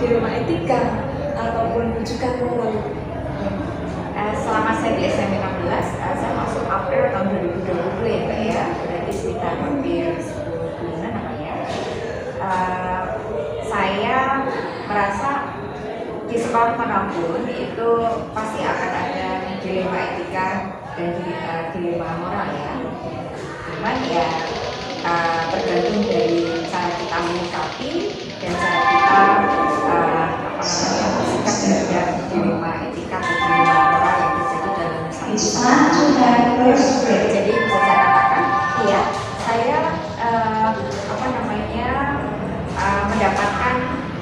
Dilema Etika ataupun rujukan moral. Selama saya di SMP 16, saya masuk April tahun 2020 ya Mbak ya, berarti sekitar hampir 10 bulan apa ya. Saya merasa di sekolah manapun itu pasti akan ada dilema etika dan dilema moral ya. Cuman ya tergantung dari cara kita menyikapi dan cara kita sikap terhadap dilema etika dan dilema moral yang terjadi dalam satu jadi bisa saya katakan ya saya mendapatkan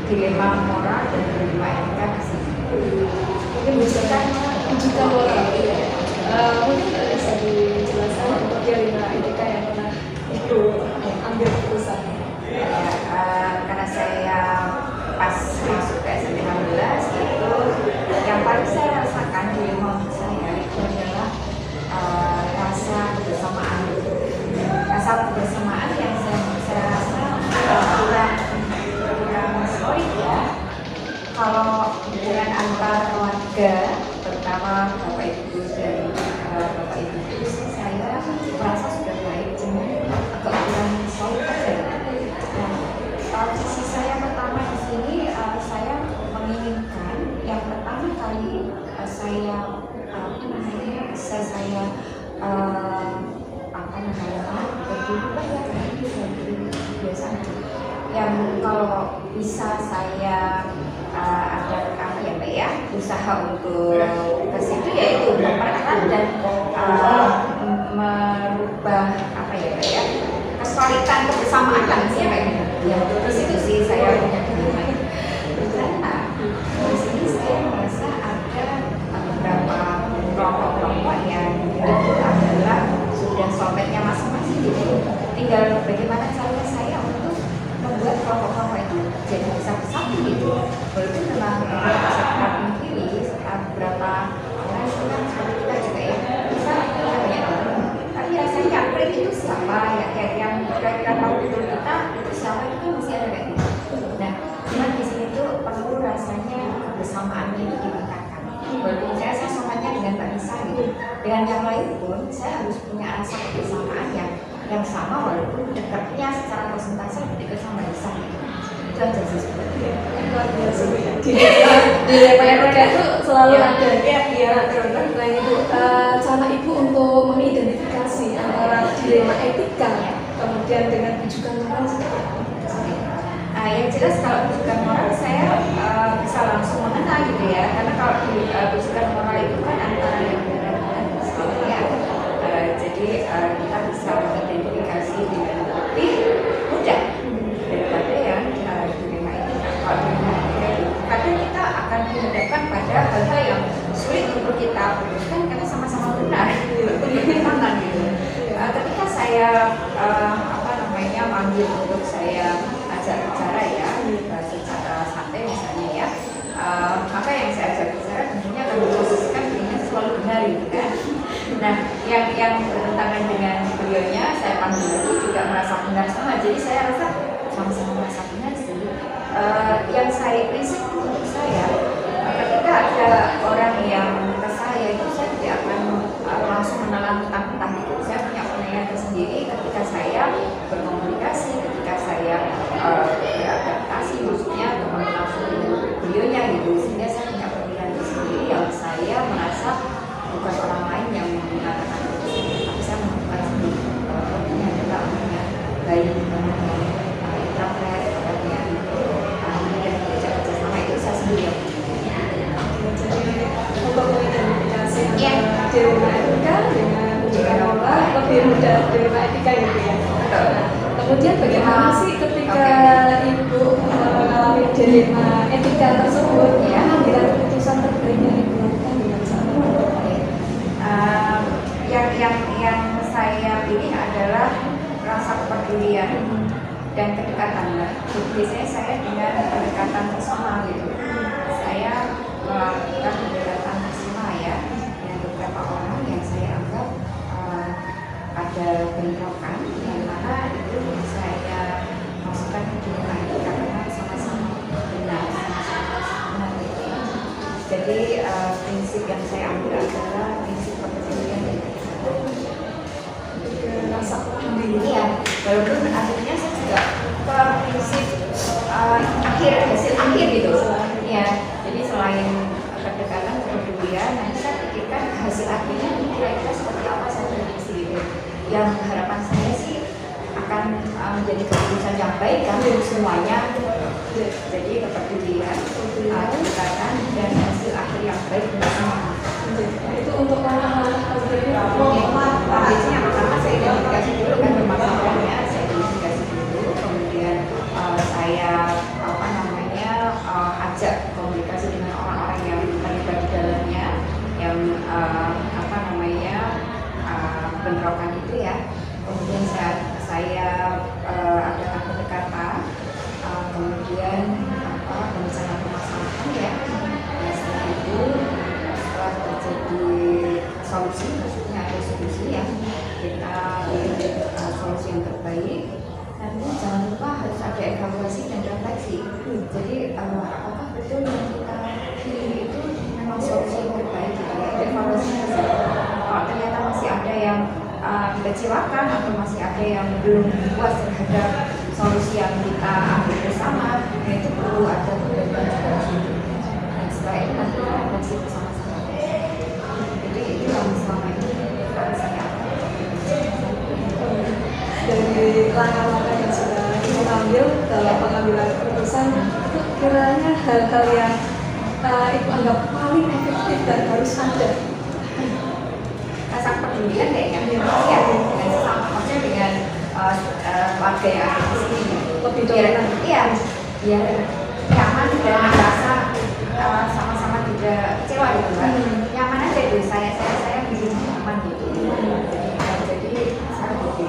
dilema moral dan dilema etika di sini. Mungkin bisa kan rujukan moral mungkin bisa dijelaskan untuk dilema etika yang pernah itu ambil keputusan. Karena saya pas masuk ke SMP 16 itu yang paling saya rasakan dilema untuk saya itu adalah rasa kebersamaan yang saya rasa kurang solid ya. Kalau dengan antar keluarga terutama bapak ibu dan bapak ibu itu saya merasa sudah baik, cuma agak kurang solid aja. Posisi saya pertama di sini, saya menginginkan yang pertama kali saya biasa yang kalau bisa saya ada usaha untuk ke situ yaitu mempererat dan merubah kesulitan kebersamaan lah sih kayak gitu. Ya terus itu sih saya punya dilema. Karena di sini saya merasa ada beberapa kelompok-kelompok yang itu adalah sudah soulmate-nya masing-masing gitu. Tinggal bagaimana cara saya untuk membuat kelompok-kelompok itu jadi bisa bersatu gitu. Walaupun memang saya memilih beberapa orang itu kan seperti kita juga ya bisa banyak orang. Tapi rasanya klik itu siapa ya kayak yang kira-kira tahu betul kita itu siapa itu masih ada kayak gitu. Nah, cuman di sini tuh perlu rasanya kebersamaannya itu ditingkatkan. Walaupun saya soalnya dengan Mbak Nisa gitu, dengan yang lain pun saya harus punya rasa kebersamaan yang sama walaupun dekatnya secara persentase dekat sama Nisa gitu. Itu aja sih sebenarnya. Luar biasa ya. Dilema etika itu selalu ada. Iya, terus selain itu cara ibu untuk mengidentifikasi antara dilema etika kemudian dengan rujukan moral seperti apa? Yang jelas kalau rujukan moral saya bisa langsung mengenal gitu ya, karena kalau di rujukan moral itu kan antara yang benar dan salah ya. Jadi kita bisa mengidentifikasi dengan lebih mudah daripada yang dilema etika. Kalau dilema etika itu kadang kita akan dihadapkan pada hal-hal yang sulit untuk kita putuskan karena sama-sama benar bertentangan gitu. Ketika saya manggil untuk saya ajak bicara ya secara santai misalnya ya, maka yang saya ajak bicara tentunya akan memposisikan dirinya selalu benar gitu kan. Nah yang bertentangan dengan beliaunya saya panggil lagi juga merasa benar sama, jadi saya rasa sama-sama merasa benar sih. Yang saya prinsip untuk saya ketika ada orang yang ke saya itu saya tidak akan langsung menelan mentah-mentah gitu. Saya punya penilaian tersendiri ketika saya berkomunikasi, ketika saya beradaptasi, maksudnya komunikasi beliaunya gitu. Sehingga saya punya penilaian tersendiri yang saya merasa bukan orang lain yang mengatakan itu, tapi saya menemukan sendiri bahwa ini adalah orangnya baik, orangnya introvert, orangnya dan diajak kerjasama itu saya sendiri yang jadi untuk mengidentifikasi antara dilema etika dengan rujukan moral lebih mudah dilema etika gitu ya. Kemudian bagaimana sih ketika Ibu mengalami dilema etika tersebut, Ya. mengambil keputusan terbaik yang Ibu lakukan dengan cara yang saya pilih adalah rasa kepedulian dan kedekatan. Biasanya saya dengan pendekatan personal gitu. Saya melakukan pendekatan personal ya dengan beberapa orang yang saya anggap ada bentrokan, yang mana itu saya masukkan ke dunia itu karena sama-sama benar, sama-sama benar gitu. Jadi prinsip yang saya ambil adalah prinsip kepedulian dan rasa peduli. iya, walaupun akhirnya saya juga ke prinsip hasil akhir gitu ya. Jadi selain kedekatan kepedulian, nanti saya pikirkan hasil akhirnya kira-kira seperti apa saya prediksi gitu. Yang harapan saya sih akan menjadi keputusan yang baik kan untuk semuanya. Jadi kepedulian, kedekatan dan hasil akhir yang baik untuk semua. Itu untuk anak-anak Biasanya yang pertama saya identifikasi dulu kan permasalahannya, saya identifikasi dulu, kemudian saya ajak komunikasi dengan orang-orang yang terlibat di dalamnya, yang bentrokan itu ya. Kemudian saya adakan pendekatan, kemudian pembicaraan permasalahan ya. Setelah itu setelah terjadi solusi, maksudnya ada solusi ya, kita pilih solusi yang terbaik. Nanti jangan lupa harus ada evaluasi dan refleksi. Jadi apakah betul yang kita pilih itu memang solusi yang terbaik gitu ya? Ada evaluasi. Kalau ternyata masih ada yang dikecewakan atau masih ada yang belum puas terhadap solusi yang kita ambil bersama, itu perlu ada perbaikan juga. Dan setelah itu nanti kita refleksi bersama-sama. Jadi itu yang selama ini saya dari langkah-langkah yang sudah Ibu ambil dalam pengambilan keputusan, itu kiranya hal-hal yang Ibu anggap paling efektif dan harus ada. rasa kepedulian kayaknya ya, dengan sesama, maksudnya dengan warga yang ada di sini Lebih dominan. iya nyaman dan merasa sama-sama tidak kecewa gitu kan. Nyaman aja gitu, saya bikin nyaman gitu. Jadi saya lebih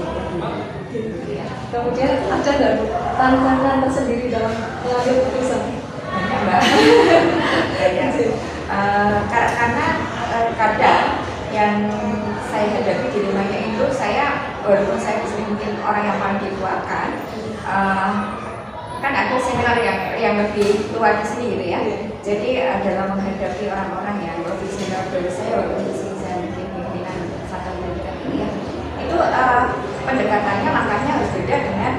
ya. Kemudian ada nggak Bu tantangan tersendiri dalam mengambil keputusan? Banyak mbak. Karena kadang yang saya hadapi di rumahnya itu, saya walaupun saya mungkin orang yang paling dikeluarkan, kan ada seminar yang lebih luar di sini gitu ya. Jadi dalam menghadapi orang-orang yang lebih senior dari saya, walaupun di sini saya mungkin pimpinan satu pendidikan ini ya, itu pendekatannya langkahnya harus beda dengan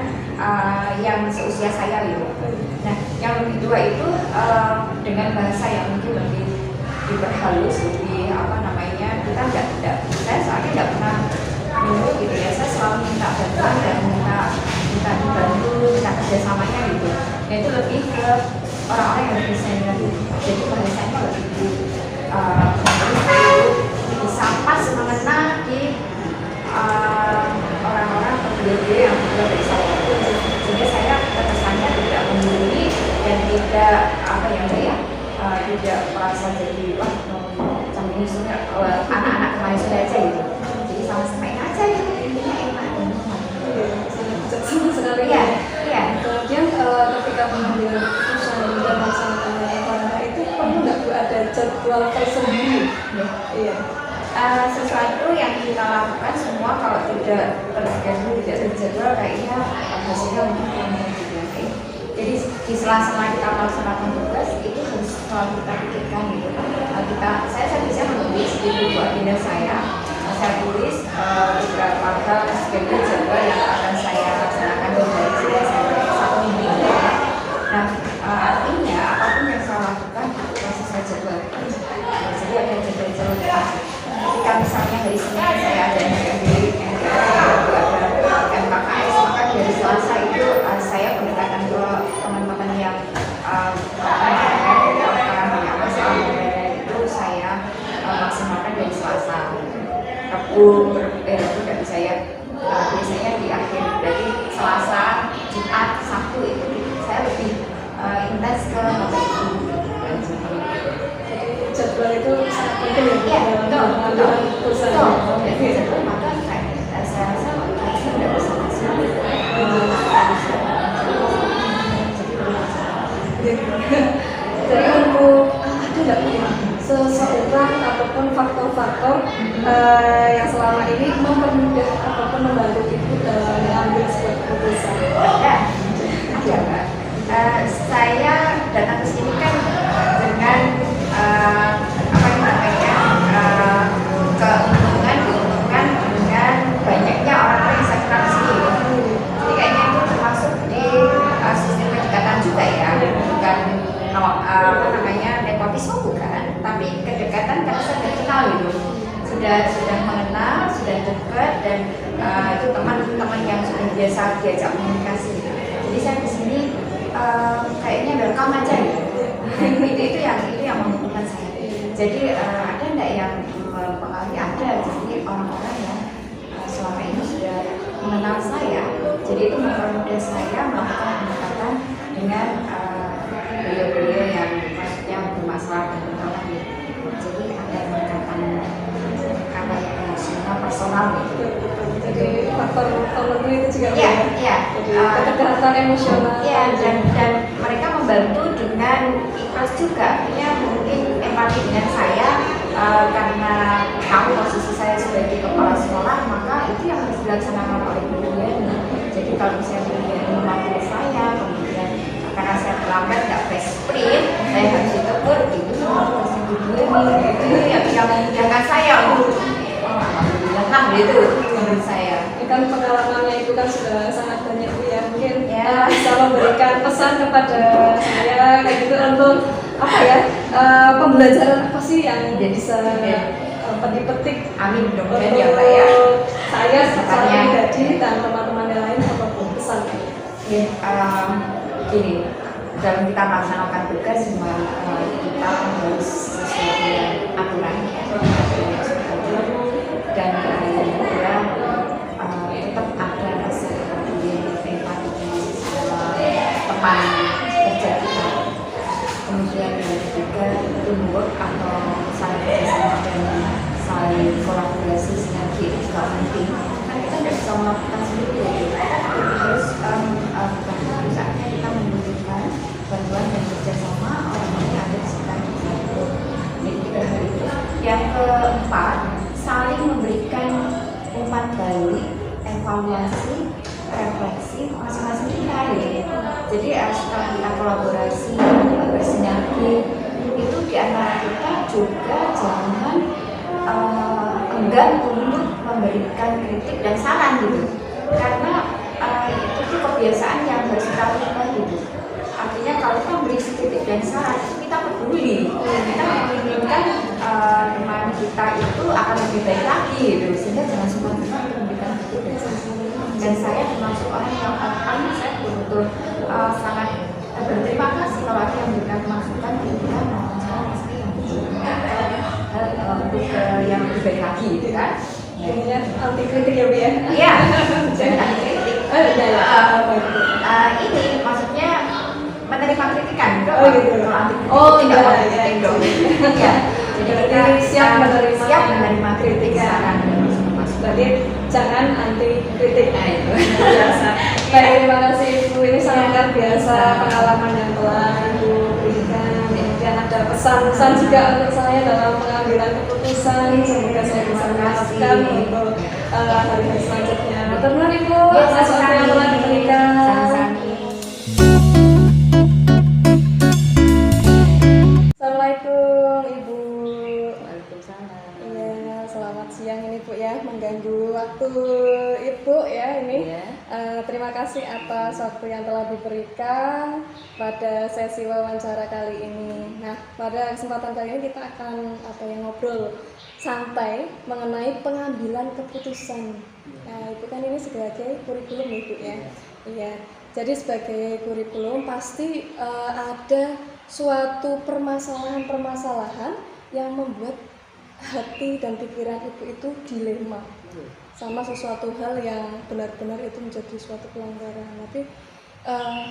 yang seusia saya gitu. Nah, yang lebih tua itu dengan bahasa yang mungkin lebih diperhalus, lebih kita tidak saya soalnya tidak pernah menurut gitu ya, saya selalu minta bantuan dan minta dibantu, minta kerjasamanya gitu. Dan itu lebih ke orang-orang yang lebih senior, jadi bahasanya lebih bisa pas mengena di orang-orang pembeli yang berbeda dari saya. Sehingga saya kesannya tidak menggurui dan tidak tidak merasa jadi wah ini sebenarnya anak-anak kemarin sudah aja gitu. Jadi sama-sama enak aja gitu, intinya enak dan nyaman. Sama sekali ya. Kemudian ketika mengambil keputusan dan melaksanakan olahraga itu perlu nggak Bu ada jadwal tersendiri? Iya. Sesuatu yang kita lakukan semua kalau tidak terjadwal, tidak terjadwal kayaknya hasilnya mungkin kurang juga. Jadi di sela-sela kita melaksanakan tugas itu harus selalu kita pikirkan gitu. Saya bisa menulis di buku agenda saya tulis beberapa hal schedule jadwal yang akan saya laksanakan di hari ini sampai 1 minggu. Nah, artinya apapun yang saya lakukan itu pasti saya jadwal. Jadi ada jadwal-jadwal. Ketika misalnya hari Senin saya ada MKKS, maka dari Selasa itu saya pendekatan ke teman-teman yang banyak masalah itu saya maksimalkan dari Selasa. Rabu tidak bisa ya, biasanya di akhir, berarti Selasa yang selama ini mempermudah ataupun membantu ibu dalam mengambil sebuah keputusan? Ada Mbak. Saya datang ke sini kan dengan apa namanya diuntungkan dengan banyaknya orang-orang yang saya kenal di sini. Jadi kayaknya itu termasuk di sistem kedekatan juga ya, bukan apa namanya nepotisme bukan, tapi kedekatan karena saya sudah kenal gitu, sudah mengenal, sudah dekat dan itu teman-teman yang sudah biasa diajak komunikasi. Jadi saya di sini kayaknya welcome aja gitu. itu yang menguntungkan saya. Jadi ada enggak yang mempengaruhi? Ada. Jadi orang-orang yang selama ini sudah mengenal saya, jadi itu mempermudah saya melakukan pendekatan dengan beliau-beliau yang maksudnya bermasalah dengan orang gitu. Jadi ada pendekatan apa ya, emosional, personal gitu. Jadi faktor temanmu itu juga Iya. Jadi kedekatan emosional. Iya, dan mereka membantu dengan ikhlas juga. Artinya mungkin empati dengan saya karena tahu posisi saya sebagai kepala sekolah, maka itu yang harus dilaksanakan oleh Bu Diani. Jadi kalau misalnya Bu Diani memanggil saya, kemudian karena saya terlambat nggak fresh sprint, saya harus ditegur, itu semua tugasnya Bu Diani. Itu yang memudahkan saya untuk alhamdulillah gitu menurut saya. Ini kan pengalamannya itu kan sudah sangat banyak ya, mungkin bisa memberikan pesan kepada saya kayak gitu untuk apa ya, pembelajaran apa sih yang bisa petik-petik. Amin Untuk mudah-mudahan ya Pak ya. saya secara pribadi dan teman-teman yang lain apa pesan? Gini, dalam kita melaksanakan tugas semua kita harus sesuai dengan aturan ya. Dan yang kedua tetap ada rasa kepedulian, empati sama teman kerja kita. Kemudian yang ketiga teamwork atau saling bekerjasama dan saling kolaborasi sinergi itu juga penting. Kan kita tidak bisa melakukan sendiri. Terus saatnya kita membutuhkan bantuan dan kerjasama orang-orang yang ada di sekitar kita. Yang keempat, saling memberikan umpan balik, evaluasi, refleksi masing-masing kita gitu. Jadi setelah kita kolaborasi, bersinergi, itu di antara kita juga jangan enggan untuk memberikan kritik dan saran gitu. Karena itu kebiasaan yang harus kita ubah gitu. Artinya kalau kita beri kritik dan saran, kita peduli, kita menginginkan teman kita itu akan lebih baik lagi gitu. Sehingga jangan semua-semua untuk memberikan kritik dan saran. Dan saya termasuk orang yang saya betul-betul sangat berterima kasih kalau ada yang memberikan masukan ketika saya pasti untuk yang lebih baik lagi gitu kan. Jadinya anti kritik ya Bu ya? Iya, jangan anti kritik. Ini maksudnya menerima kritikan gitu. Oh gitu. Kalau anti kritik Oh tidak mau iya, kritik iya. dong. Iya. Jadi kita siap menerima kritik saran dan masukan. Berarti jangan anti kritik. Nah itu. Biasa. Baik, terima kasih Ibu. Ini sangat luar biasa pengalaman yang telah Ibu berikan. Kemudian ada pesan-pesan juga untuk saya dalam pengambilan keputusan. Semoga saya bisa menerapkan untuk hari-hari selanjutnya. Terima kasih Ibu atas waktu yang telah diberikan. Assalamualaikum Ibu. Waalaikumsalam. Iya, selamat siang ini Bu ya, mengganggu waktu Ibu ya ini. Iya. Terima kasih atas waktu yang telah diberikan pada sesi wawancara kali ini. Nah, pada kesempatan kali ini kita akan ngobrol santai mengenai pengambilan keputusan. Nah, Ibu kan ini sebagai kurikulum Ibu ya. Iya. Jadi sebagai kurikulum pasti ada suatu permasalahan-permasalahan yang membuat hati dan pikiran Ibu itu dilema sama sesuatu hal yang benar-benar itu menjadi suatu pelanggaran. Tapi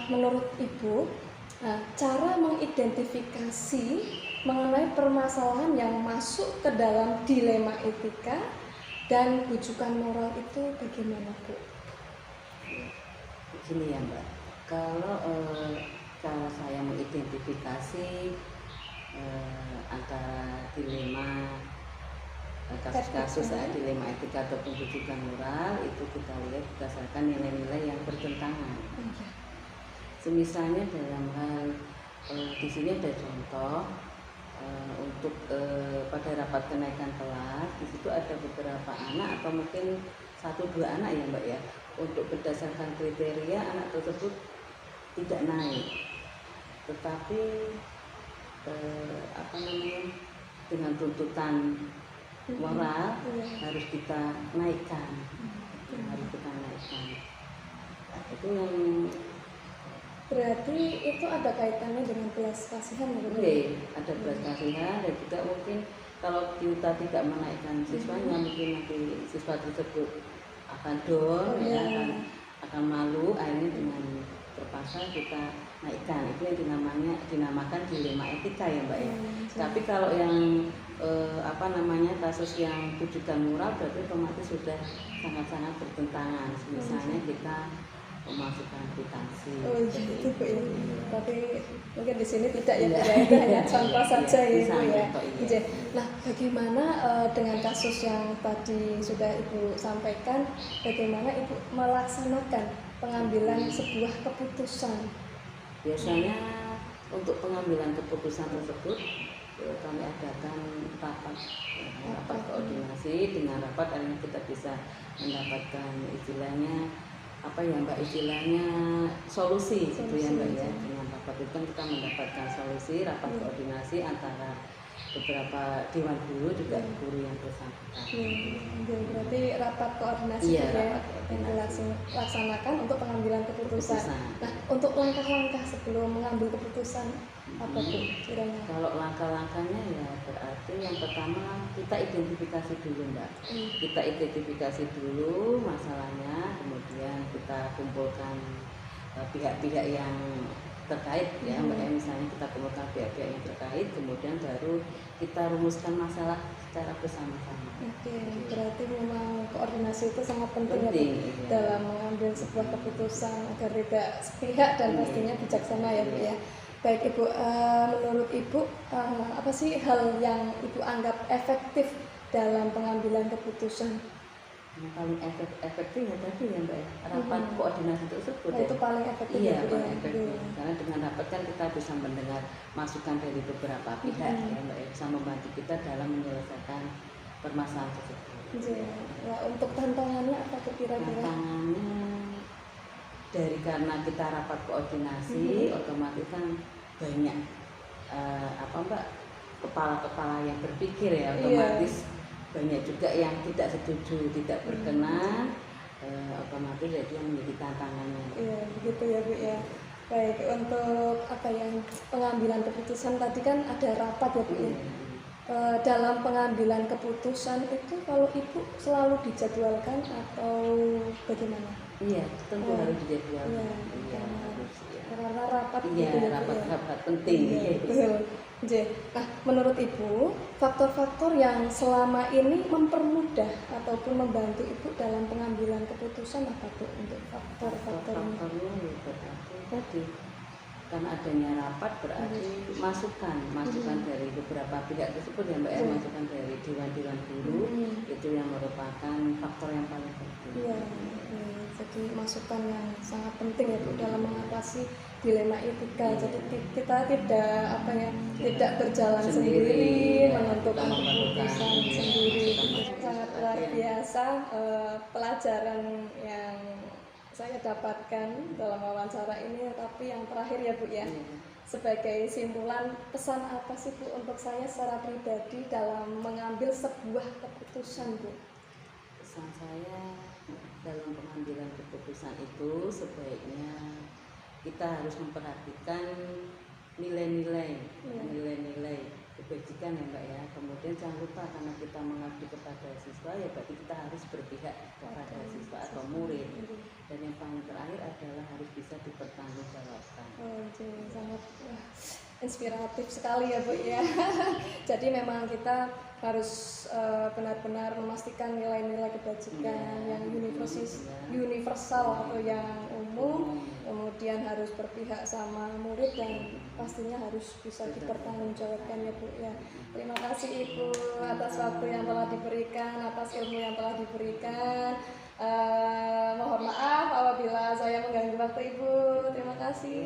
menurut Ibu, cara mengidentifikasi mengenai permasalahan yang masuk ke dalam dilema etika dan rujukan moral itu bagaimana Bu? Begini ya Mbak, kalau cara saya mengidentifikasi antara dilema kasus-kasus dilema etika atau pendidikan moral itu kita lihat berdasarkan nilai-nilai yang bertentangan. Semisalnya dalam hal di sini ada contoh untuk pada rapat kenaikan kelas, di situ ada beberapa anak atau mungkin 1-2 anak ya Mbak ya, untuk berdasarkan kriteria anak tersebut tidak naik, tetapi dengan tuntutan moral harus kita naikkan, itu yang berarti itu ada kaitannya dengan belas kasihan ya? Ada belas kasihan, dan juga mungkin kalau kita tidak menaikkan siswanya, mungkin nanti siswa tersebut akan down, akan malu, akhirnya dengan terpaksa kita naikkan. Itu yang dinamakan dilema etika ya Mbak ya. Tapi kalau yang kasus yang tujuan moral berarti otomatis sudah sangat-sangat bertentangan. Misalnya kita memasukkan kwitansi. Gitu Bu ya. Tapi mungkin di sini tidak ya Bu ya, itu hanya contoh saja ya Bu ya. Nah, bagaimana dengan kasus yang tadi sudah Ibu sampaikan, bagaimana Ibu melaksanakan pengambilan sebuah keputusan? Biasanya untuk pengambilan keputusan tersebut kami adakan rapat koordinasi. Dengan rapat akhirnya kita bisa mendapatkan istilahnya solusi gitu ya Mbak ya. Dengan rapat itu kan kita mendapatkan solusi, rapat koordinasi antara beberapa dewan guru juga guru yang bersangkutan. Berarti rapat koordinasi ya yang dilaksanakan untuk pengambilan keputusan. Nah, untuk langkah-langkah sebelum mengambil keputusan apa Bu kiranya? Kalau langkah-langkahnya ya berarti yang pertama kita identifikasi dulu Mbak. Kita identifikasi dulu masalahnya, kemudian kita kumpulkan pihak-pihak yang terkait ya Mbak ya, misalnya kita kumpulkan pihak-pihak yang terkait, kemudian baru kita rumuskan masalah secara bersama-sama. Berarti memang koordinasi itu sangat penting ya dalam mengambil sebuah keputusan agar tidak sepihak dan pastinya bijaksana ya Bu ya. Baik Ibu, menurut Ibu apa sih hal yang Ibu anggap efektif dalam pengambilan keputusan? Yang paling efektif ya tadi ya Mbak ya, rapat koordinasi tersebut. Itu paling efektif. Iya, paling efektif. Karena dengan rapat kan kita bisa mendengar masukan dari beberapa pihak ya Mbak ya, bisa membantu kita dalam menyelesaikan permasalahan tersebut. Ya, untuk tantangannya apa kira-kira? Tantangannya karena kita rapat koordinasi, otomatis kan banyak kepala-kepala yang berpikir ya, otomatis banyak juga yang tidak setuju, tidak berkenan, otomatis jadi yang menjadi tantangannya. Iya, begitu ya Bu ya. Baik, untuk pengambilan keputusan tadi kan ada rapat ya Bu ya. Dalam pengambilan keputusan itu kalau Ibu selalu dijadwalkan atau bagaimana? Iya, tentu harus dijadwalkan. Karena rapat rapat penting. Betul. Nah, menurut Ibu, faktor-faktor yang selama ini mempermudah ataupun membantu Ibu dalam pengambilan keputusan apa tuh untuk faktor-faktornya? Tadi karena adanya rapat berarti masukan dari beberapa pihak tersebut ya Mbak ya, masukan dari dewan guru itu yang merupakan faktor yang paling penting. Jadi masukan yang sangat penting ya Bu dalam mengatasi dilema etika. Jadi kita tidak berjalan sendiri, menentukan keputusan sendiri. Sangat luar biasa pelajaran yang saya dapatkan dalam wawancara ini. Tapi yang terakhir ya Bu ya, sebagai simpulan, pesan apa sih Bu untuk saya secara pribadi dalam mengambil sebuah keputusan Bu? Pesan saya dalam pengambilan keputusan itu sebaiknya kita harus memperhatikan nilai-nilai kebajikan ya Mbak ya. Kemudian jangan lupa karena kita mengabdi kepada siswa ya berarti kita harus berpihak kepada siswa atau murid. Dan yang paling terakhir adalah harus bisa dipertanggungjawabkan. Sangat inspiratif sekali ya Bu ya. Jadi memang kita harus benar-benar memastikan nilai-nilai kebajikan yang universal atau yang umum, kemudian kemudian harus berpihak sama murid dan pastinya harus bisa dipertanggungjawabkan ya Bu ya. Terima kasih Ibu atas waktu yang telah diberikan, atas ilmu yang telah diberikan. Mohon maaf apabila saya mengganggu waktu Ibu. Terima kasih.